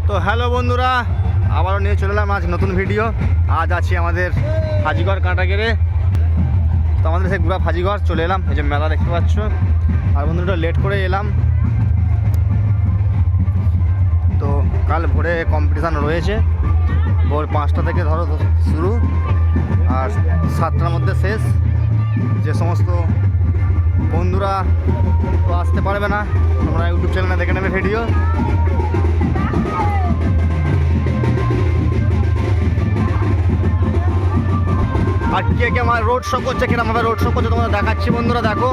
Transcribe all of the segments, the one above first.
তো হ্যালো বন্ধুরা, আবারও নিয়ে চলে এলাম আজ নতুন ভিডিও। আজ আছি আমাদের হাজিগড় কাঁটাগেরে। তো আমাদের সেই ঘুরা হাজিগড় চলে এলাম, এই যে মেলা দেখতে পাচ্ছ। আর বন্ধুরা লেট করে এলাম, তো কাল ভোরে কম্পিটিশান রয়েছে। ভোর 5টা থেকে ধরো শুরু আর 7টার মধ্যে শেষ। যে সমস্ত বন্ধুরা তো আসতে পারবে না, তোমরা ইউটিউব চ্যানেলে দেখে নেবে ভিডিও। আর কে কে আমার রোড শো করছে, কিরকমভাবে রোড শো করছে তোমরা দেখাচ্ছি বন্ধুরা, দেখো।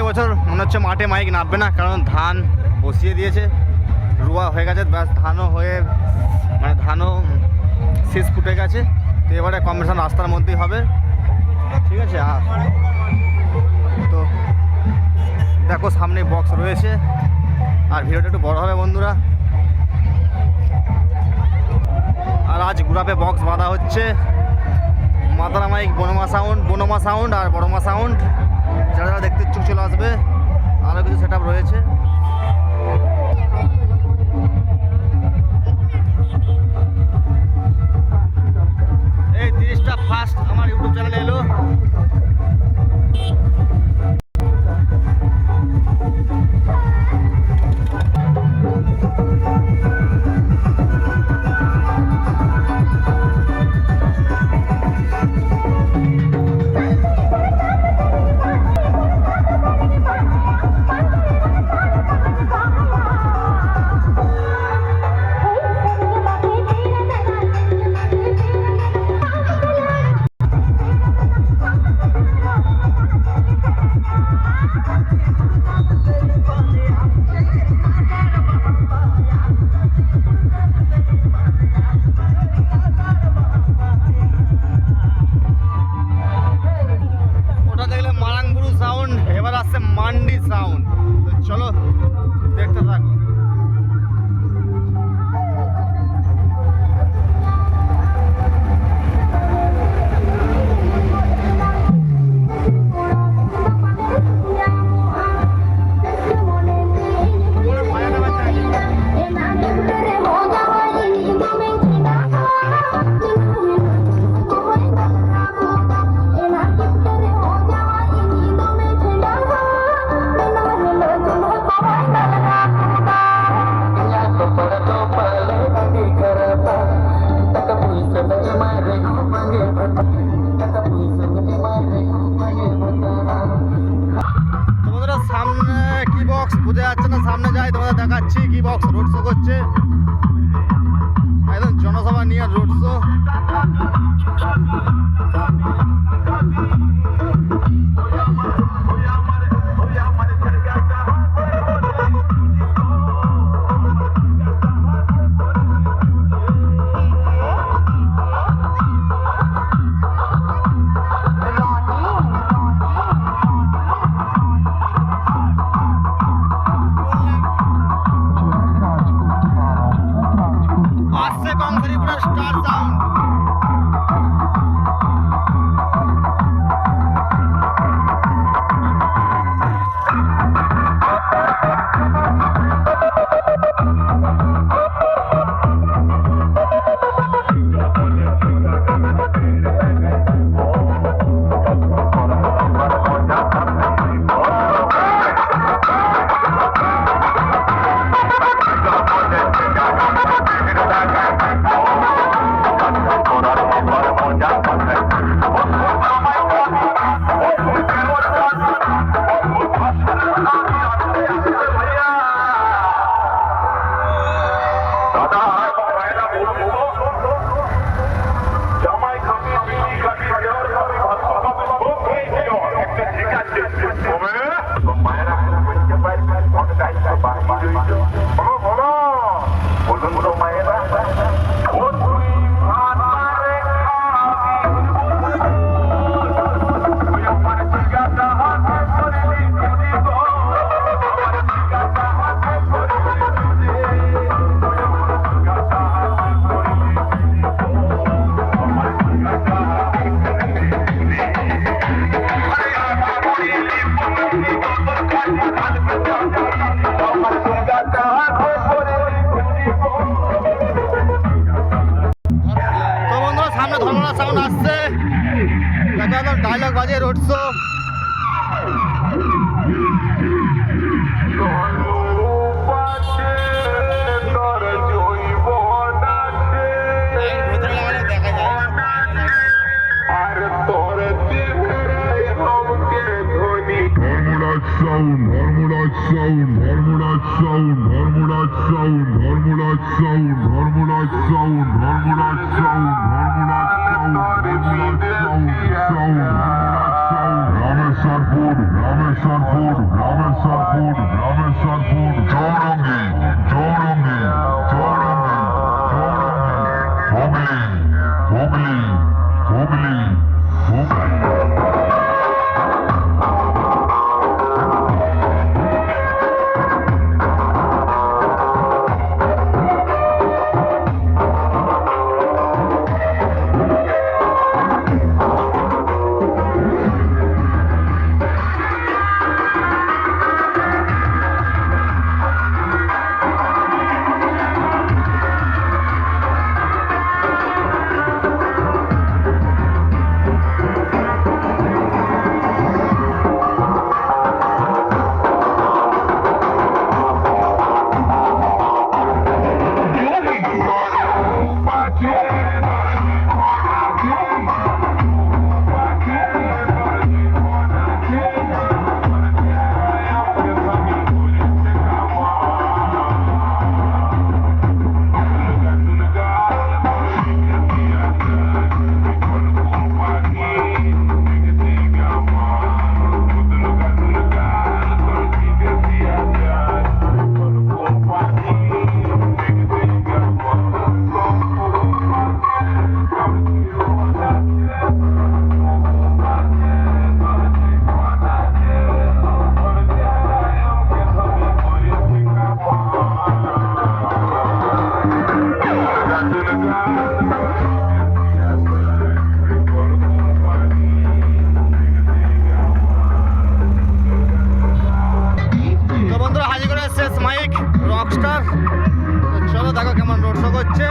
এবছর মনে হচ্ছে মাঠে মাইক নামবে না, কারণ ধান বসিয়ে দিয়েছে, রুয়া হয়ে গেছে, ব্যাস ধানও হয়ে মানে ধানও শীষ ফুটে গেছে। তো এবারে কম্পিটিশন রাস্তার মধ্যেই হবে, ঠিক আছে। তো দেখো সামনে বক্স রয়েছে, আর ভিডিওটা একটু বড় হবে বন্ধুরা। আর আজ গ্রুপে বক্স বাঁধা হচ্ছে, মাতারা মাইক, বনমা সাউন্ড আর বড়মা সাউন্ড। যারা যারা দেখতে ইচ্ছুক চলে আসবে, আরও কিছু সেট আপ রয়েছে। এই 30টা ফার্স্ট আমার ইউটিউব চ্যানেলে এলো। এবার আসছে মান্ডি সাউন্ড। তো চলো দেখতে থাকো। সামনে কি বক্স বুঝে যাচ্ছে না, সামনে যাই তোমাদের দেখাচ্ছি কি বক্স রোড শো করছে। একদম জনসভা নিয়ে রোড শো। Star sound. আসছে, দেখো একদম ডায়লগ বাজে রোড শো। দেখা যায় Hormonal sound, hormonal sound, hormonal sound, hormonal sound, hormonal sound, hormonal sound, hormonal sound, hormonal sound, hormonal sound, sound, Ramesarpur, Ramesarpur, Ramesarpur, Ramesarpur, Chaurangi, Chaurangi, Chaurangi, Chaurangi, Hooghly, Hooghly, Hooghly, Hooghly. Rockstar, চলো দেখো কেমন road show করছে।